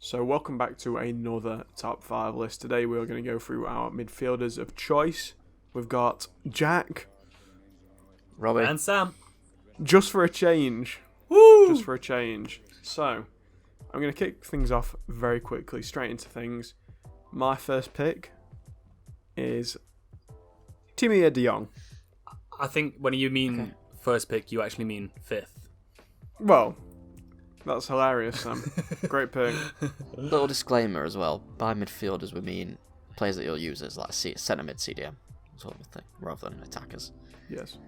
So welcome back to another top 5 list. Today we're going to go through our midfielders of choice. We've got Jack, Robbie, and Sam. just for a change. Woo! Just for a change. So I'm going to kick things off very quickly, straight into things. My first pick is Timmy de Jong. I think when you mean first pick, you actually mean fifth. Well, that's hilarious, Sam. Great pick. little disclaimer as well. By midfielders, we mean players that you'll use as like a centre mid CDM sort of thing, rather than attackers. Yes.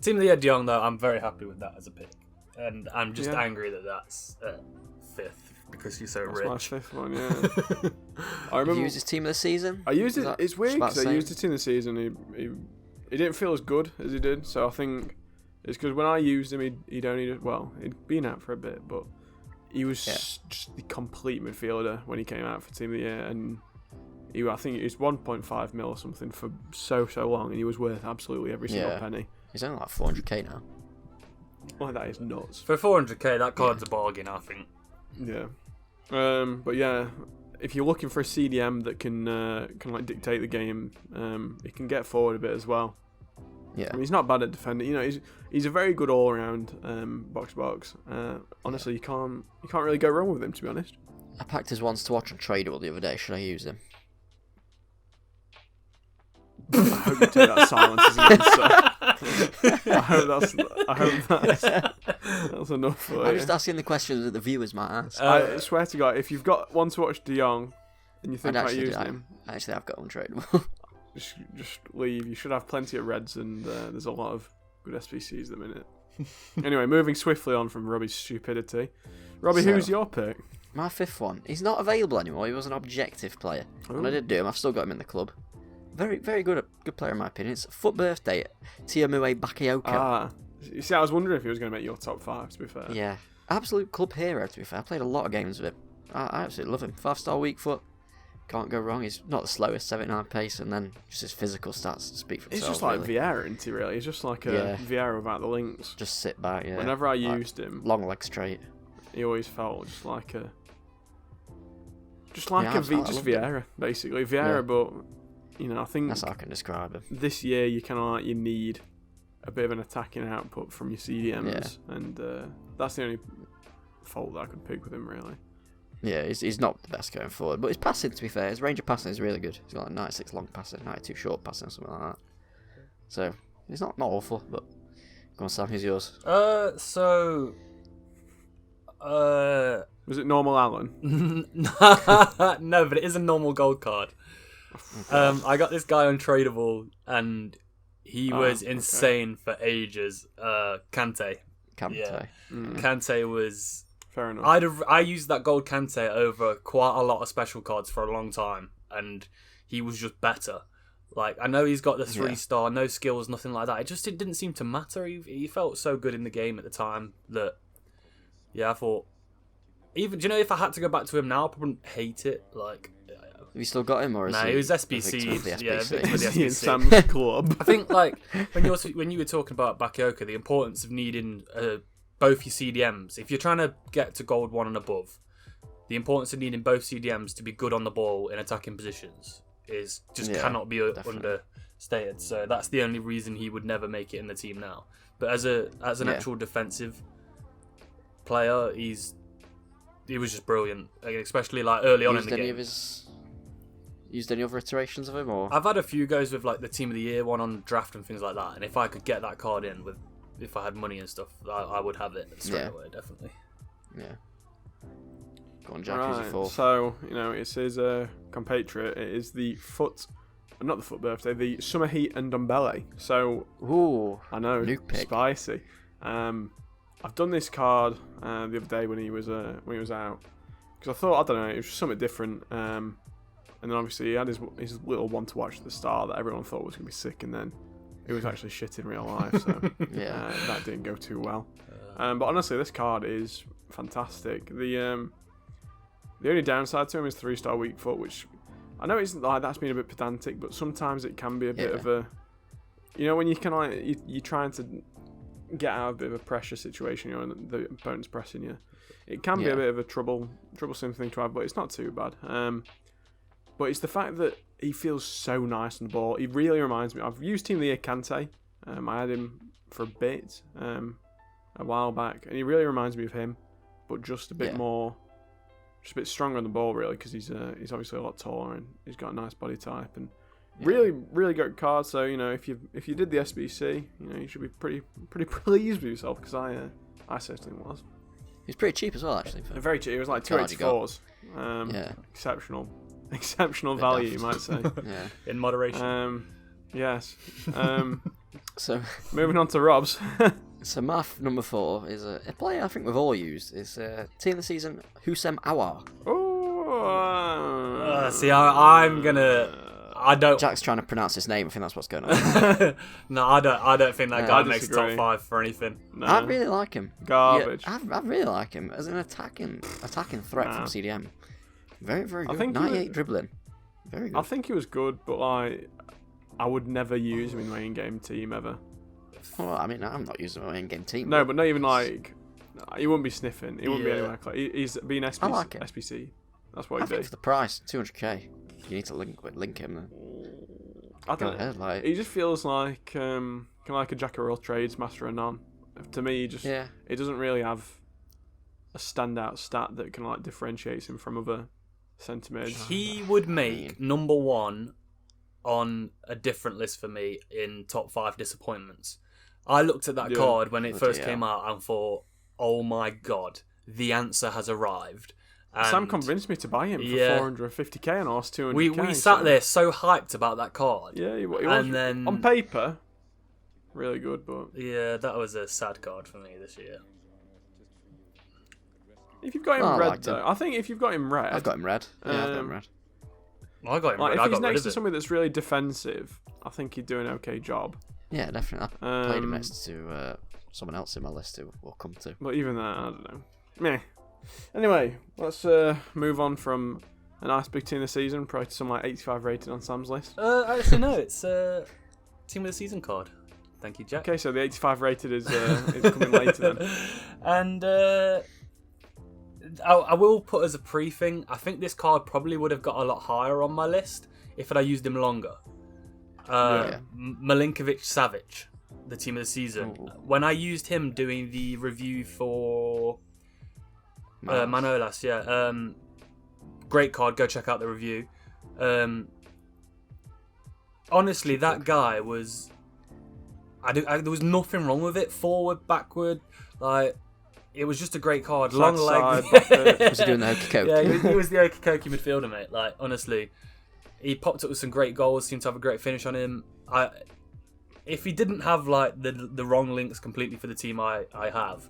Team de Jong, though, I'm very happy with that as a pick. And I'm just angry that that's fifth because you're so That's rich. my fifth one, yeah. I You remember use his team of the season? I used it. It's weird because I used it. it in the season. He didn't feel as good as he did. So I think it's because when I used him, he'd been out for a bit, but he was just the complete midfielder when he came out for Team of the Year, and I think it was 1.5 mil or something for so long, and he was worth absolutely every single penny. He's only like 400k now. Oh, that is nuts. For 400k, that card's a bargain, I think. Yeah. But yeah, if you're looking for a CDM that can like dictate the game, he can get forward a bit as well. Yeah. I mean, he's not bad at defending. You know, he's a very good all-round box. Honestly, you can't really go wrong with him, to be honest. I packed his ones to watch on Tradable the other day. Should I use him? I hope you take that silence as an answer. I hope that's enough for I'm you. just asking the questions that the viewers might ask. I swear to God, if you've got one to watch De Jong and you think about using him, Actually, I've got one tradable. just leave. You should have plenty of reds, and there's a lot of good SPCs at the minute. Anyway, moving swiftly on from Robbie's stupidity. Robbie, So- who's your pick? My fifth one. He's not available anymore. He was an objective player. When I did do him, I've still got him in the club. Very, very good player in my opinion. It's foot birthday. Tiamue Bakayoko. You see, I was wondering if he was going to make your top 5, to be fair. Yeah. Absolute club hero, to be fair. I played a lot of games with him. I absolutely love him. 5-star weak foot. Can't go wrong. He's not the slowest, 79 pace, and then just his physical stats speak for He's themselves. just like really. Vieira, isn't he, really? He's just like a Vieira without the links. Just sit back, yeah. Whenever I Like, used him, long leg straight. he always felt just like a Vieira, basically. Vieira, but, you know, I think That's how I can describe him. this year you need a bit of an attacking output from your CDMs, and that's the only fault that I could pick with him, really. Yeah, he's not the best going forward, but his passing, to be fair, his range of passing is really good. He's got like 96 long passing, 92 short passing, or something like that. So, he's not awful, but go on, Sam, who's yours? Was it normal Alan? No, but it is a normal gold card. I got this guy on Tradable, and he was insane for ages. Kante. Yeah. Kante was... Fair enough. I used that gold Kante over quite a lot of special cards for a long time, and he was just better. Like, I know he's got the 3-star, no skills, nothing like that. It didn't seem to matter. He felt so good in the game at the time that, I thought... Even, do you know, if I had to go back to him now, I probably wouldn't hate it. Like, Have you still got him, or is he... he was SBC. Victim of the SBC? Yeah, victim of the He in SBC. Sam's club. I think, like, when you were talking about Bakayoko, the importance of needing both your CDMs. If you're trying to get to gold 1 and above, the importance of needing both CDMs to be good on the ball in attacking positions is just cannot be understated. So that's the only reason he would never make it in the team now. But as an actual defensive player, he was just brilliant, especially like early on in the game. Used any other iterations of him, or? I've had a few goes with like the Team of the Year one on draft and things like that, and if I could get that card in if I had money and stuff, I would have it straight away, definitely. Yeah. Go on, Jack, who's your fourth? So, you know, it's his compatriot. It is the birthday, the Summer Heat and Ndombele. So, Ooh, I know, new pick. Spicy. I've done this card the other day when he was out, because I thought, I don't know, it was just something different. And then obviously he had his little one to watch at the start that everyone thought was going to be sick, and then it was actually shit in real life, so that didn't go too well. But honestly, this card is fantastic. The only downside to him is 3-star weak foot, which I know it's like that's been a bit pedantic, but sometimes it can be a bit of a, you know, when you can you're trying to get out of a bit of a pressure situation, and the opponent's pressing you. It can be a bit of a troublesome thing to have, but it's not too bad. But it's the fact that he feels so nice on the ball. He really reminds me. I've used Team of the Year Kante. I had him for a bit a while back, and he really reminds me of him, but just a bit more, just a bit stronger on the ball, really, because he's obviously a lot taller and he's got a nice body type and really, really good card. So if you did the SBC, you should be pretty pleased with yourself, because I certainly was. He's pretty cheap as well, actually. Very cheap. It was like 284s. Exceptional value, you might say. In moderation. Yes. So moving on to Rob's. So my number 4 is a player I think we've all used. Is team of the season, Hussein Awar. See, I'm gonna. I don't. Jack's trying to pronounce his name. I think that's what's going on. No, I don't think that guy makes top 5 for anything. No. I really like him. Garbage. Yeah, I really like him as an attacking threat from CDM. Very, very good. I think 98 dribbling. Very good. I think he was good, but I would never use him in my in-game team ever. Well, I mean, I'm not using my in-game team. No, but not even like. He wouldn't be sniffing. He wouldn't be anywhere close. He's been SPC. I like him. SPC. That's what I he'd think be. for the price, 200k, you need to link him. I don't know. He just feels like kind of like a jack of all trades, master of none. To me, it doesn't really have a standout stat that kind of like differentiates him from other centre mids. He would make number 1 on a different list for me in top 5 disappointments. I looked at that card when it first came out and thought, oh my god, the answer has arrived. And Sam convinced me to buy him for 450k and I was 200k. We sat there so hyped about that card. Yeah, he was. And then on paper, really good, but that was a sad card for me this year. If you've got him red, though, I think if you've got him red, I've got him red. Yeah, I've got him red. I got him red. If he's next to somebody that's really defensive, I think he'd do an okay job. Yeah, definitely. I played him next to someone else in my list who we'll come to. But even that, I don't know. Meh. Anyway, let's move on from a nice big team of the season, probably to some like 85 rated on Sam's list. Actually, no, it's team of the season card. Thank you, Jack. Okay, so the 85 rated is coming later then. And I will put as a pre-thing, I think this card probably would have got a lot higher on my list if I used him longer. Malinkovic Savic, the team of the season. Ooh. When I used him doing the review for Manolas, great card, go check out the review. Honestly, that guy was... there was nothing wrong with it. Forward, backward, it was just a great card. Long leg. Was he doing the okey-coke? Yeah, he was the okey-coke midfielder, mate. Honestly, he popped up with some great goals. Seemed to have a great finish on him. If he didn't have the wrong links completely for the team I have,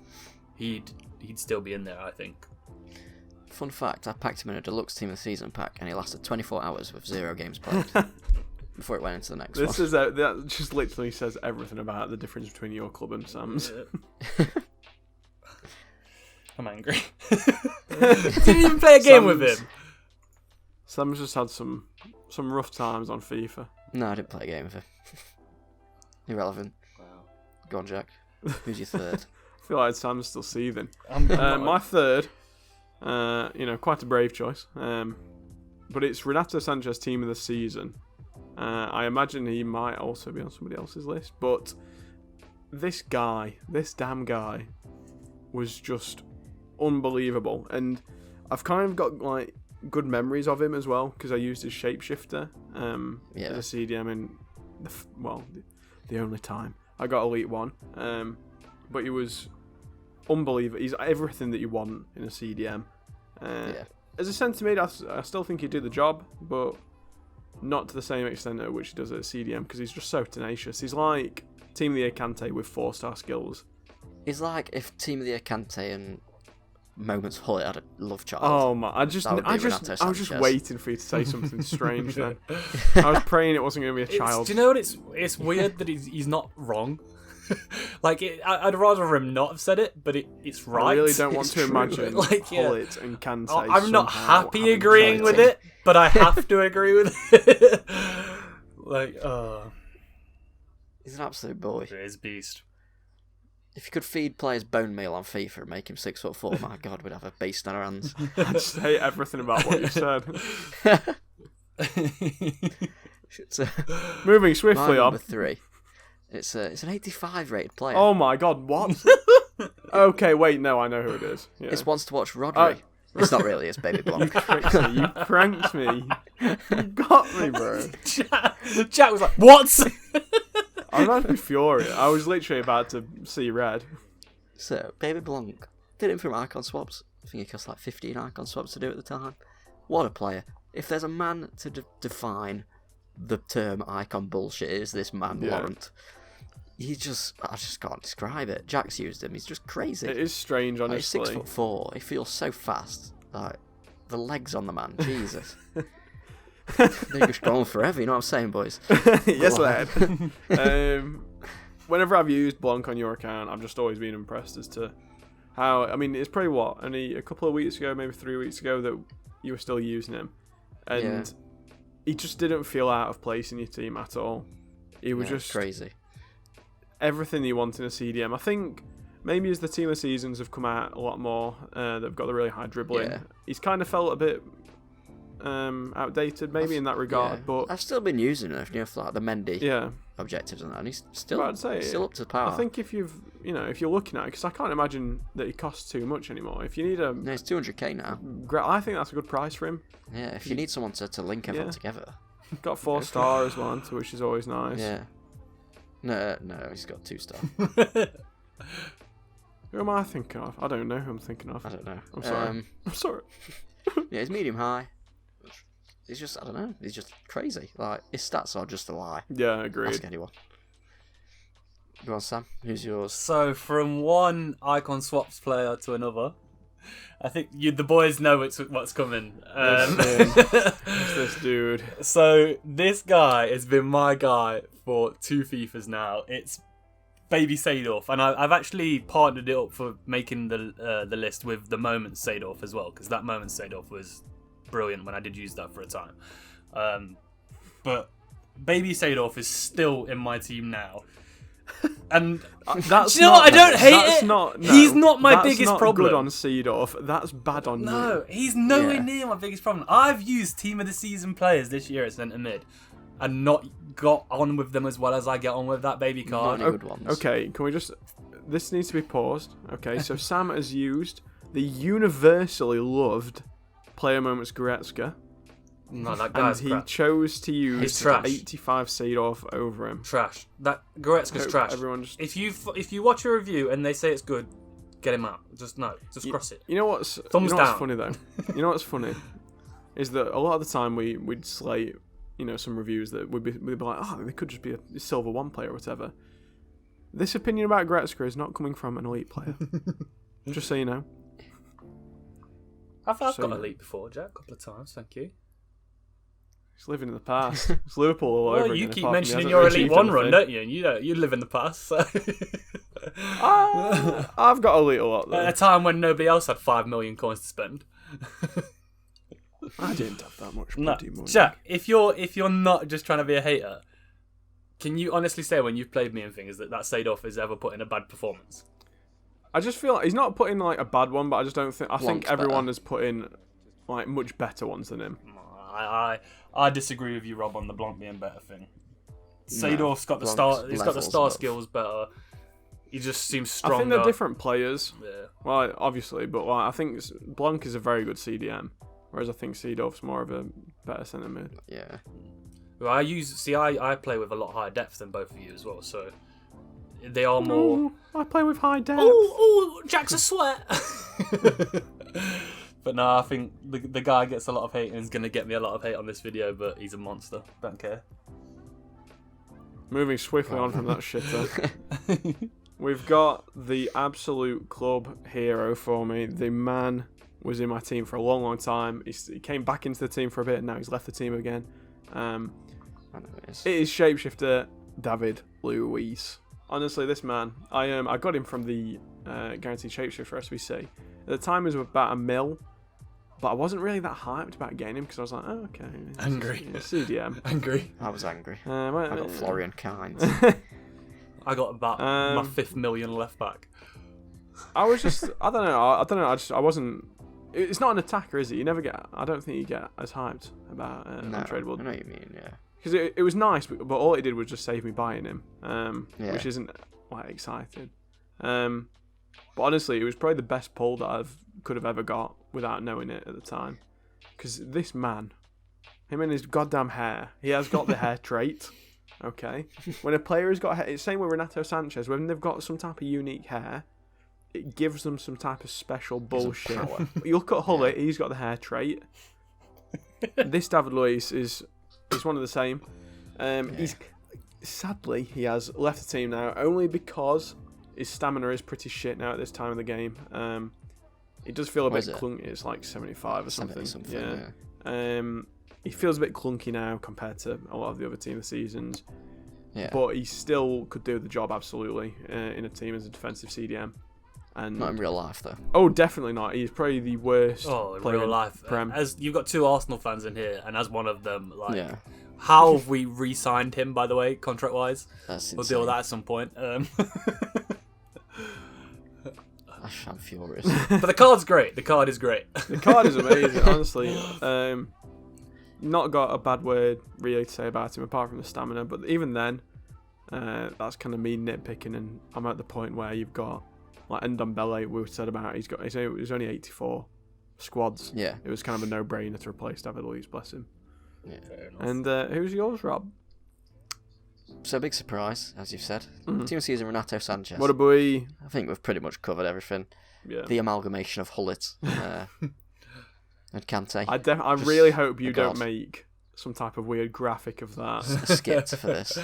he'd still be in there, I think. Fun fact: I packed him in a deluxe team of the season pack, and he lasted 24 hours with 0 games played before it went into the next one. That just literally says everything about the difference between your club and Sam's. Yeah. I'm angry. Didn't even play a game with him. Sam's just had some rough times on FIFA. No, I didn't play a game with him. Irrelevant. Wow. Go on, Jack. Who's your third? I feel like Sam's still seething. My third, quite a brave choice. But it's Renato Sanches, team of the season. I imagine he might also be on somebody else's list, but this damn guy, was just unbelievable. And I've kind of got good memories of him as well, because I used his Shapeshifter as a CDM in the only time I got Elite 1. But he was unbelievable. He's everything that you want in a CDM. As a centre mid, I still think he'd do the job, but not to the same extent at which he does at CDM, because he's just so tenacious. He's like Team of the Year Kante with 4-star skills. He's like if Team of the Year Kante and Moments Hullet had a love child. Oh my! I was just waiting for you to say something strange. Then I was praying it wasn't going to be a child. Do you know what? It's weird that he's not wrong. I'd rather him not have said it, but it's right. I really don't want to imagine Hullet and Kante. I'm not happy agreeing with it, but I have to agree with it. He's an absolute boy. He is a beast. If you could feed players bone meal on FIFA and make him 6'4", my God, we'd have a beast in our hands. I just hate everything about what you said. Moving swiftly my on. number 3. It's an 85 rated player. Oh my God, what? Okay, wait, no, I know who it is. Yeah. It's wants to watch Rodri. It's not really, it's Baby Blanc. You pranked me. You got me, bro. Jack was like, what? I was about to be furious. I was literally about to see red. So, Baby Blanc did it from icon swaps. I think it cost like 15 icon swaps to do at the time. What a player. If there's a man to define the term icon bullshit, is this man, Laurent. I just can't describe it. Jack's used him. He's just crazy. It is strange, honestly. Like, 6'4". He feels so fast. Like, the legs on the man. Jesus. They're just going forever, you know what I'm saying, boys? Yes, lad. Whenever I've used Blanc on your account, I've just always been impressed as to how... I mean, it's probably, only a couple of weeks ago, maybe 3 weeks ago, that you were still using him. And he just didn't feel out of place in your team at all. He was just... crazy. Everything you want in a CDM. I think maybe as the team of seasons have come out a lot more, they've got the really high dribbling. Yeah. He's kind of felt a bit outdated, maybe in that regard. But I've still been using it, for like the Mendy objectives and that, and he's still up to par. I think if you're looking at it, because I can't imagine that he costs too much anymore. If you need a, no, it's 200k now. I think that's a good price for him. Yeah, if you need someone to link everyone together. Got 4-star as well, which is always nice. Yeah. No, he's got 2-star. Who am I thinking of? I don't know who I'm thinking of. I don't know. I'm sorry. I'm sorry. Yeah, he's medium high. He's just, I don't know. He's just crazy. Like, his stats are just a lie. Yeah, agreed. Ask anyone. Go on, Sam. Who's yours? So, from one icon swaps player to another, I think the boys know what's coming. It's this dude. So, this guy has been my guy for 2 FIFAs now. It's Baby Sadoff, and I've actually partnered it up for making the list with the Moment Sadoff as well, because that Moment Sadoff was brilliant when I did use that for a time. But Baby Sadoff is still in my team now. And that's you know what? I don't hate it. He's not my biggest not problem. Good on Seedorf. That's bad on you. No, he's nowhere near my biggest problem. I've used team of the season players this year at centre mid, and not got on with them as well as I get on with that baby card. Good ones. Okay, can we just? This needs to be paused. Okay, so Sam has used the universally loved player moments Goretzka. No, that guy's and he crap. chose to use He's trash. 85 Seedorf over him. Trash. That Goretzka's trash. Everyone just... If you watch a review and they say it's good, get him out. Just cross it. You know what's Thumbs down. funny though? You know what's funny is that a lot of the time we'd slate some reviews that we'd be like, oh, they could just be a Silver 1 player or whatever. This opinion about Goretzka is not coming from an elite player. Just so you know. I've got elite before, Jack, a couple of times. Thank you. He's living in the past. It's Liverpool all over again. You keep mentioning your Elite 1 run, don't you? And you live in the past. So. I've got elite a lot though. At a time when nobody else had 5 million coins to spend. I didn't have that much bloody money. Jack, if you're not just trying to be a hater, can you honestly say when you've played me and things that Sadoff has ever put in a bad performance? I just feel like he's not put in like a bad one, but I just don't think. I think Blanc's everyone better. has put in like much better ones than him. I disagree with you, Rob, on the Blanc being better thing. Sadoff's got the star. He's got the star skills better. He just seems stronger. I think they're different players. Yeah. Well, obviously, but I think Blanc is a very good CDM, whereas I think Seedorf's more of a better centre mid. Yeah. Well, I play with a lot higher depth than both of you as well, so they are more. Ooh, I play with high depth. Oh, Jack's a sweat. But no, I think the guy gets a lot of hate and is going to get me a lot of hate on this video, but he's a monster. Don't care. Moving swiftly on from that shitter. We've got the absolute club hero for me. The man was in my team for a long, long time. He came back into the team for a bit, and now he's left the team again. I know it is. It is Shapeshifter David Luiz. Honestly, this man, I got him from the Guaranteed Shapeshifter SBC. At the time, it was about $1 million, but I wasn't really that hyped about getting him because I was like, oh, okay. Angry. CDM. Angry. I was angry. Well, I got Florian Kind. I got about my 5th million left back. I was just, I don't know. I wasn't. It's not an attacker, is it? You never get. I don't think you get as hyped about untradeable. I know what you mean. Yeah. Because it was nice, but all it did was just save me buying him, which isn't like exciting. But honestly, it was probably the best pull that I could have ever got without knowing it at the time. Because this man, him and his goddamn hair, he has got the hair trait. Okay, when a player has got hair, it's the same with Renato Sanches. When they've got some type of unique hair, it gives them some type of special bullshit. You look at Hullet, he's got the hair trait. This David Luiz is one of the same. He's sadly he has left the team now only because his stamina is pretty shit now at this time of the game. It does feel a bit clunky. It's like 75 or something. Yeah. He feels a bit clunky now compared to a lot of the other team this seasons. Yeah. But he still could do the job absolutely in a team as a defensive CDM. And not in real life though. Oh, definitely not. He's probably the worst. Oh, in player real life. Prem. As you've got 2 Arsenal fans in here, and as one of them, how have we re-signed him? By the way, contract-wise, we'll deal with that at some point. I'm furious. But the card's great. The card is great. The card is amazing, honestly. Not got a bad word really to say about him apart from the stamina, but even then, that's kind of me nitpicking, and I'm at the point where you've got like Ndombele, we said about he's only 84 squads. Yeah, it was kind of a no-brainer to replace David Luiz, bless him. Yeah, and who's yours, Rob? So big surprise, as you've said. Team of season Renato Sanches. What a boy! I think we've pretty much covered everything. Yeah. The amalgamation of Hullet and Kante. I really hope you don't make some type of weird graphic of that. A skit for this.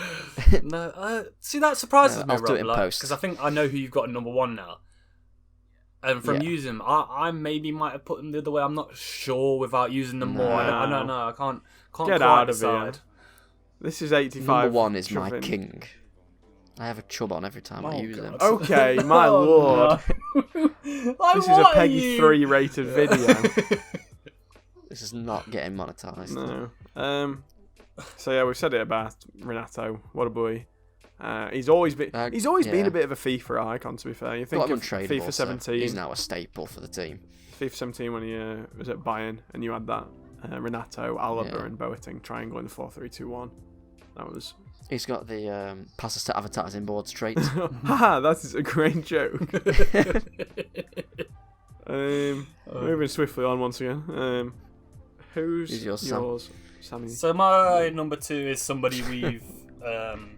No, see that surprises me, I'll do it in post. because I think I know who you've got at number 1 now. And from using them, I maybe might have put them the other way. I'm not sure without using them more. I don't know. I can't get quite out of decide. Here. This is 85. Number 1 is my king. I have a chub on every time I use him. Okay, my lord. This is a Peggy 3 rated video. This is not getting monetized. No. So yeah, we've said it about Renato. What a boy. He's always been a bit of a FIFA icon, to be fair. You think of FIFA 17. So he's now a staple for the team. FIFA 17 when he was at Bayern, and you had that Renato, Alaba, and Boateng triangle in the 4-3-2-1. That was. He's got the passes to advertising boards trait. Haha, that is a great joke. Moving swiftly on once again. Who's yours, Sammy? So my number 2 is somebody we've.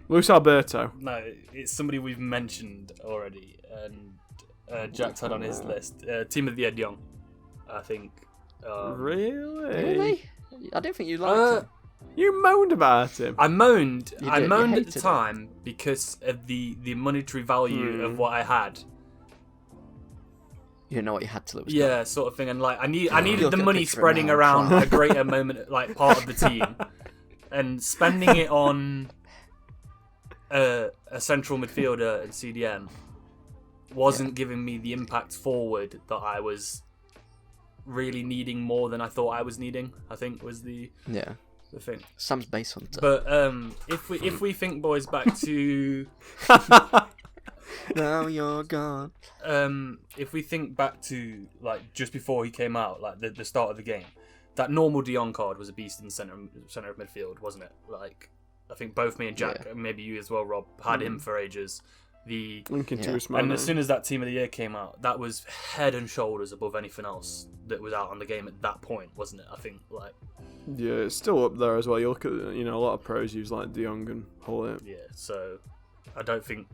Luis Alberto. No, it's somebody we've mentioned already, and Jack's had on his list. Team of the year, Young, I think. Really? I don't think you liked him. You moaned about him. I moaned at the time because of the monetary value of what I had. You know what you had to lose. Yeah, sort of thing, and like I needed the money spreading around a greater moment, like part of the team, and spending it on a central midfielder and CDM wasn't giving me the impact forward that I was really needing more than I thought I was needing. I think was the thing. Sam's base hunter. But if we think, boys, back to now you're gone. If we think back to like just before he came out, like the start of the game, that normal De Jong card was a beast in the center of midfield, wasn't it? Like I think both me and Jack, maybe you as well, Rob, had him for ages. And as soon as that Team of the Year came out, that was head and shoulders above anything else that was out on the game at that point, wasn't it? I think like. Yeah, it's still up there as well. You look at a lot of pros use like De Jong and Hullet. Yeah, so I don't think,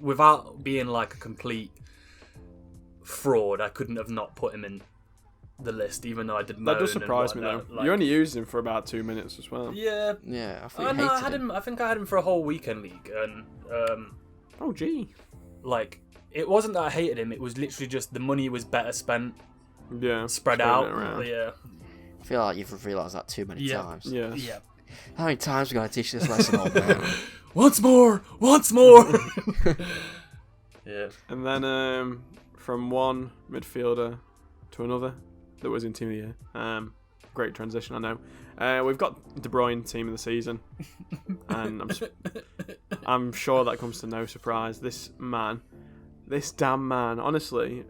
without being like a complete fraud, I couldn't have not put him in the list, even though I did. That does surprise me though. You only used him for about 2 minutes as well. Yeah. Yeah, I had him. I think I had him for a whole weekend league, and oh gee. Like it wasn't that I hated him. It was literally just the money was better spent. Yeah. Spread out. Yeah. I feel like you've realised that too many times. Yeah. Yeah. How many times are we going to teach this lesson, old man? Once more. Yeah. And then from one midfielder to another that was in Team of the Year, Great transition, I know. We've got De Bruyne team of the season, and I'm sure that comes to no surprise. This damn man, honestly,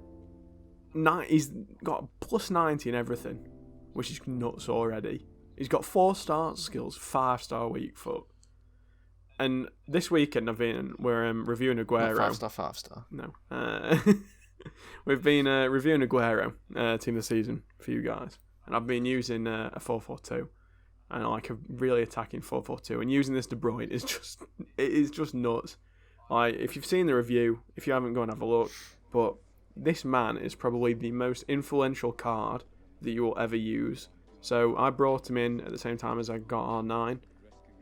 he's got plus 90 in everything, which is nuts already. He's got 4-star skills, 5-star weak foot. And this weekend we're reviewing Aguero. Not 5-star. No. We've been reviewing Aguero, team of the season for you guys. And I've been using a 4-4-2. And like a really attacking 4-4-2. And using this De Bruyne is just nuts. Like, if you've seen the review, if you haven't, go and have a look. But this man is probably the most influential card that you will ever use. So I brought him in at the same time as I got R9.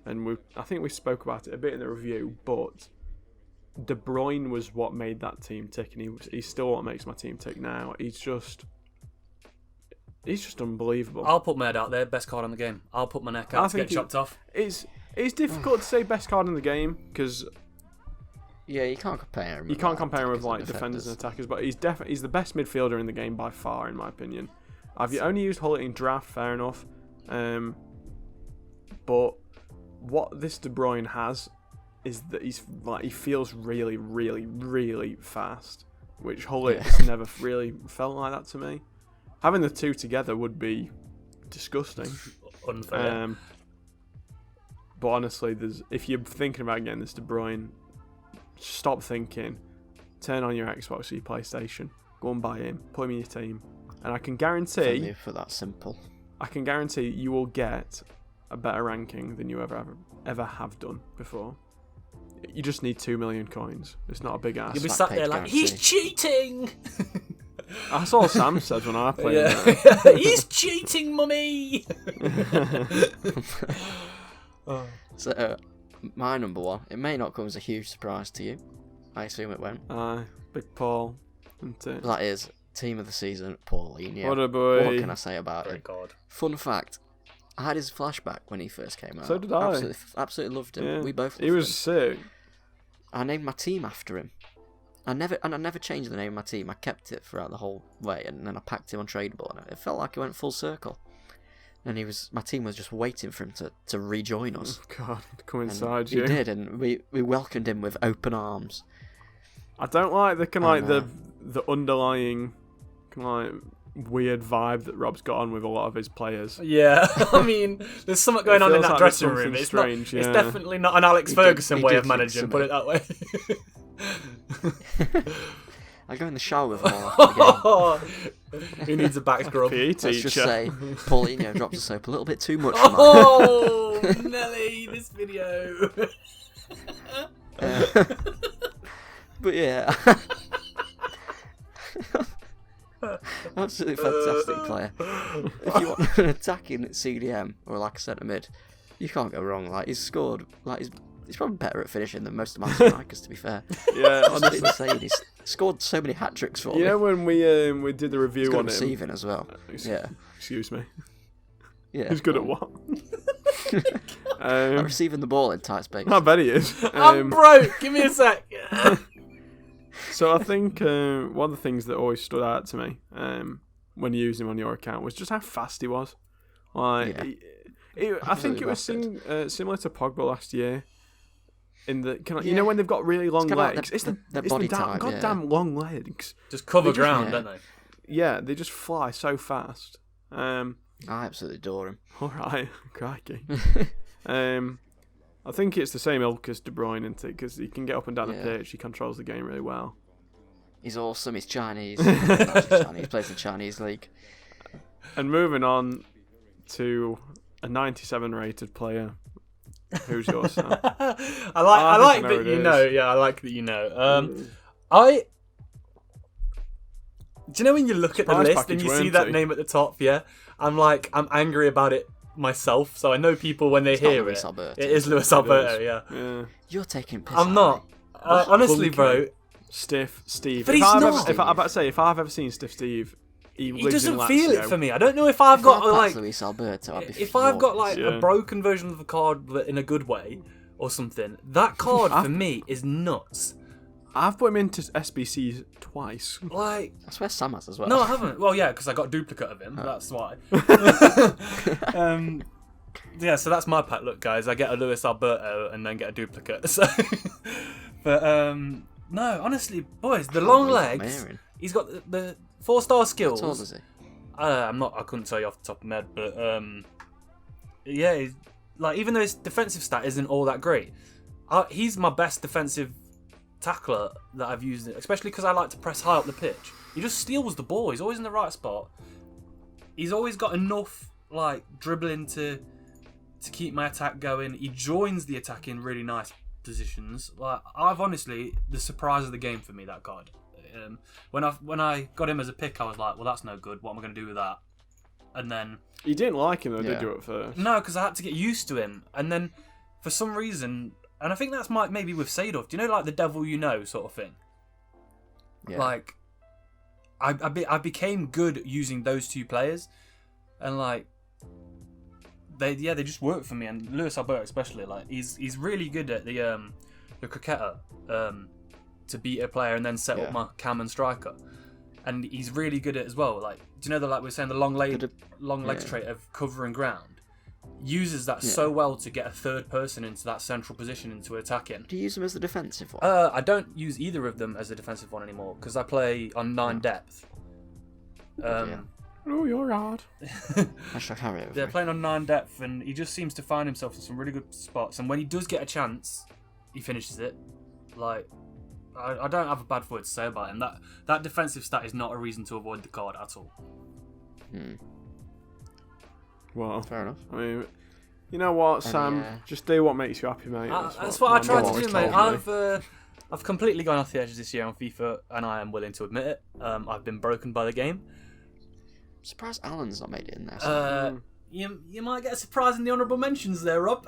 And I think we spoke about it a bit in the review, but De Bruyne was what made that team tick, and he's still what makes my team tick now. He's just unbelievable. I'll put my head out there. Best card in the game. I'll put my neck out to get chopped off. It's difficult to say best card in the game because yeah, you can't compare him. You can't compare him with like defenders and attackers, but he's the best midfielder in the game by far, in my opinion. I've only used Hullet in draft, fair enough, but what this De Bruyne has is that he feels really, really, really fast, which Hullet has never really felt like that to me. Having the two together would be disgusting. Unfair. But honestly, if you're thinking about getting this De Bruyne, stop thinking. Turn on your Xbox or your PlayStation. Go and buy him. Put him in your team. And I can guarantee... For that simple. I can guarantee you will get a better ranking than you ever have done before. You just need 2 million coins. It's not a big ask. You'll be sat there like, he's cheating! That's all Sam says when I play him. He's cheating, mummy! So, my number one, it may not come as a huge surprise to you. I assume it won't. Big Paul. That is team of the season, Paulinho. What a boy. What can I say about it? God. Fun fact, I had his flashback when he first came out. So did I. Absolutely loved him. Yeah. We both loved him. He was sick. I named my team after him. I never changed the name of my team. I kept it throughout the whole way, and then I packed him on Tradable, and it felt like it went full circle. And my team was just waiting for him to rejoin us. Oh God, come inside you. you. He did, and we welcomed him with open arms. I don't like the underlying weird vibe that Rob's got on with a lot of his players. Yeah, I mean, there's something going on in that dressing room. It's strange, It's definitely not an Alex Ferguson way of managing. Put it that way. I go in the shower with him all after the game. Who needs a back scrub? PE teacher. Let's just say Paulinho drops the soap a little bit too much. Oh, Nelly, this video. But yeah, absolutely fantastic player. If you want an attacking CDM or like a centre mid, you can't go wrong. Like he's scored, he's probably better at finishing than most of my strikers, to be fair. Yeah, honestly, insane. He's scored so many hat tricks for me. You know when we did the review he's good on at him. receiving as well. Excuse me. Yeah. He's good at what? Like receiving the ball in tight space. I bet he is. I'm broke. Give me a sec. So I think one of the things that always stood out to me when you used him on your account was just how fast he was. Like, I think it was similar to Pogba last year. In the you know when they've got really long legs, it's the goddamn long legs. Just cover ground, don't they? Yeah, they just fly so fast. I absolutely adore him. All right, crikey. I think it's the same ilk as De Bruyne, isn't it? Because he can get up and down the pitch. He controls the game really well. He's awesome. He's Chinese. He plays in the Chinese league. And moving on to a 97 rated player. Who's yours, Sam? I like that you know. Yeah, I like that you know. Do you know when you look at the list and you see that name at the top? Yeah, I'm angry about it myself. So I know people when they hear it. It is Luis Alberto. Yeah. You're taking piss. I'm not. Honestly, bro. Stiff Steve. But he's not. If I've ever seen Stiff Steve, he doesn't feel it for me. I don't know if I've got Luis Alberto, if I've got a broken version of the card in a good way or something. That card for me is nuts. I've put him into SBCs twice. Like, That's where Sam has as well. no, I haven't. Well, yeah, because I got a duplicate of him. That's why. Yeah, so that's my pack. Look, guys, I get a Luis Alberto and then get a duplicate. So, but no, honestly, boys, the long legs. He's got the 4-star skills. How tall is he? I couldn't tell you off the top of my head, but yeah, like even though his defensive stat isn't all that great, he's my best defensive tackler that I've used, especially because I like to press high up the pitch. He just steals the ball. He's always in the right spot. He's always got enough like dribbling to keep my attack going. He joins the attack in really nice positions. Like I've honestly the surprise of the game for me, that card. When I got him as a pick, I was like, well, that's no good. What am I going to do with that? And then You didn't like him though, did you, at first? no, because I had to get used to him. And then for some reason, and I think that's maybe with Sadoff. Do you know like the devil you know sort of thing? Yeah. Like I became good using those two players, and like they just work for me. And Luis Alberto especially, like he's really good at the cricketer to beat a player and then set up my cam and striker, and he's really good at it as well. Like, do you know that like we were saying the long legs trait of covering ground, uses that so well to get a third person into that central position into attacking. Do you use him as the defensive one? I don't use either of them as a defensive one anymore because I play on 9 depth. Oh, you're hard. Hashtag Harry over They're me. playing on 9 depth, and he just seems to find himself in some really good spots. And when he does get a chance, he finishes it. Like, I don't have a bad word to say about him. That defensive stat is not a reason to avoid the card at all. Well, Fair enough. I mean, you know what, Sam? Just do what makes you happy, mate. That's what I tried to do, mate. told me. I've completely gone off the edges this year on FIFA, and I am willing to admit it. I've been broken by the game. I'm surprised Alan's not made it in there. So. You might get a surprise in the honourable mentions there, Rob.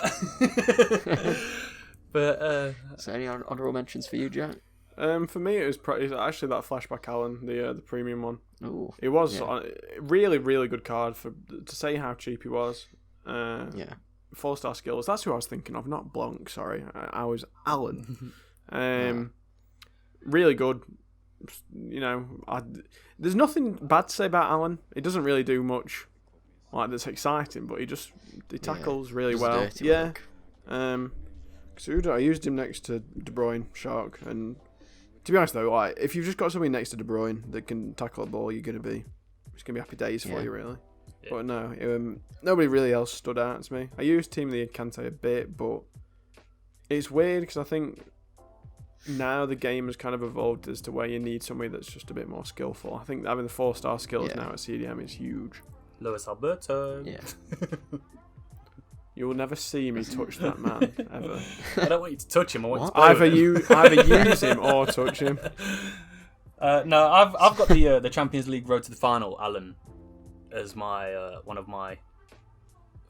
But So any honourable mentions for you, Jack? For me, it was actually that flashback Alan, the premium one. Ooh. It was a really, really good card to say how cheap he was. 4-star skills. That's who I was thinking of, not Blanc. Sorry, I was Alan. Really good. You know, there's nothing bad to say about Alan. He doesn't really do much like that's exciting, but he tackles really well. Yeah. So I used him next to De Bruyne, Shark, and to be honest though, like if you've just got somebody next to De Bruyne that can tackle a ball, it's gonna be happy days for you, really. Yeah. But no, nobody really else stood out to me. I used Team the Kante a bit, but it's weird because I think now the game has kind of evolved as to where you need somebody that's just a bit more skillful. I think having the 4-star skills now at CDM is huge. Luis Alberto. Yeah. You will never see me touch that man ever. I don't want you to touch him. I want you to play either use him or touch him. No, I've got the Champions League road to the final, Alan, as my one of my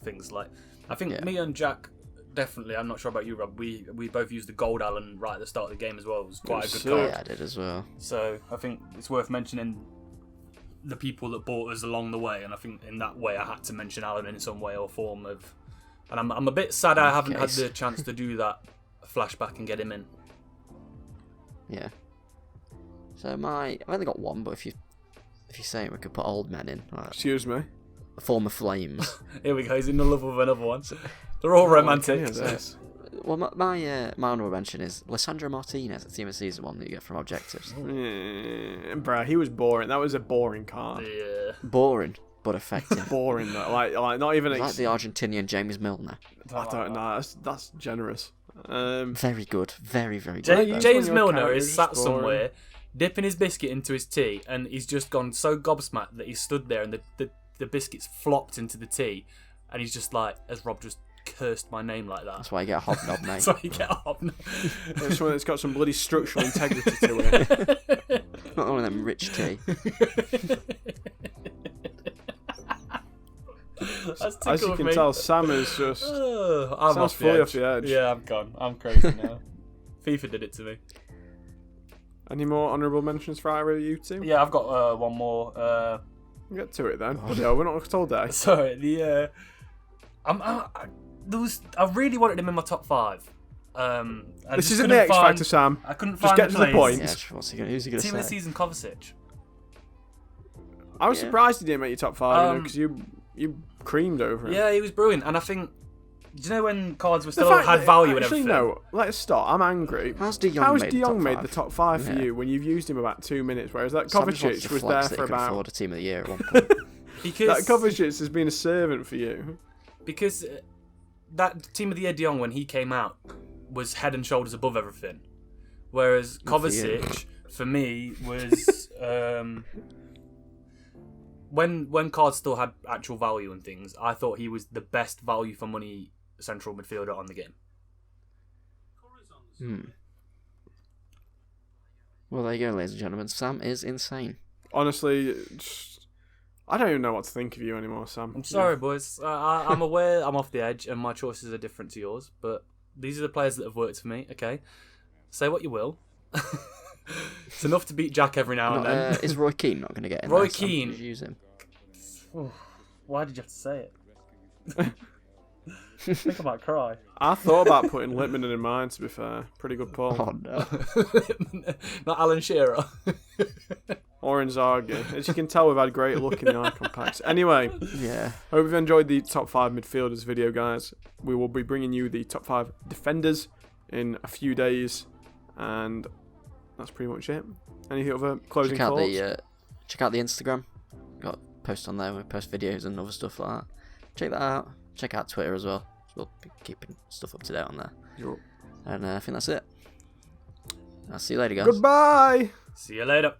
things. Like, I think me and Jack definitely. I'm not sure about you, Rob. We both used the gold Alan right at the start of the game as well. It was quite a good card. Yeah, I did as well. So I think it's worth mentioning the people that bought us along the way, and I think in that way I had to mention Alan in some way or form of. And I'm a bit sad I haven't had the chance to do that flashback and get him in. Yeah. So I've only got one, but if you say it, we could put old men in. Right. Excuse me. Former Flames. Here we go. He's in the love of another one. They're all romantic. Well, my honourable mention is Lissandro Martinez at Team of Season 1 that you get from Objectives. Bruh, he was boring. That was a boring card. Yeah. Boring, but effective. Boring, though. Like not even... like the Argentinian James Milner. I don't know. That's generous. Very good. Very, very good. James Milner is sat somewhere, dipping his biscuit into his tea, and he's just gone so gobsmacked that he stood there and the biscuits flopped into the tea, and he's just like, as Rob just cursed my name like that. That's why you get a hobnob, mate. That's why you get a hobnob. It's someone that's got some bloody structural integrity to it. Not one of them rich tea. As you can tell, Sam is just... I'm Sam's fully off the edge. Yeah, I'm gone. I'm crazy now. FIFA did it to me. Any more honourable mentions for either of you two? Yeah, I've got one more. Get to it then. No, we're not told that. Sorry, I really wanted him in my top 5, I This just isn't the couldn't X find- Factor, Sam. I couldn't Just find get the to the place. point. Yeah, who's he going to Team of the say? season, Kovacic. I was Yeah. surprised he didn't make your top 5 Um, because you creamed over him. Yeah, he was brilliant, and I think. Do you know when cards were The still fact had that- value and actually, everything? no. Let's stop. I'm angry. How's De Jong How's made De the top Jong made five? the top 5 for Yeah. you when you've used him about 2 minutes, whereas that Sam just wants Kovacic to was flex there that for he could about... afford a team of the year at one point. Because That Kovacic has been a servant for you. because that team of the year De Jong when he came out was head and shoulders above everything, whereas Not for you. Kovacic for me was when cards still had actual value and things. I thought he was the best value for money central midfielder on the game. Well, there you go, ladies and gentlemen. Sam is insane. Honestly, I don't even know what to think of you anymore, Sam. I'm sorry, boys. I'm aware I'm off the edge and my choices are different to yours, but these are the players that have worked for me. Okay, say what you will. It's enough to beat Jack every now and then. Is Roy Keane not going to get in Roy there, Sam? Keane. Did you use him? Why did you have to say it? I think I might cry. I thought about putting Lippman in mine, to be fair. Pretty good pull. Oh, no. Not Alan Shearer. Or Inzaghi. As you can tell, we've had great luck in the icon packs. Anyway, Yeah. hope you've enjoyed the top 5 midfielders video, guys. We will be bringing you the top 5 defenders in a few days, and that's pretty much it. Any other closing Check out thoughts? check out the Instagram. Got posts on there. We post videos and other stuff like that. Check that out. Check out Twitter as well. We'll be keeping stuff up to date on there. Yup. And I think that's it. I'll see you later, guys. Goodbye! See you later.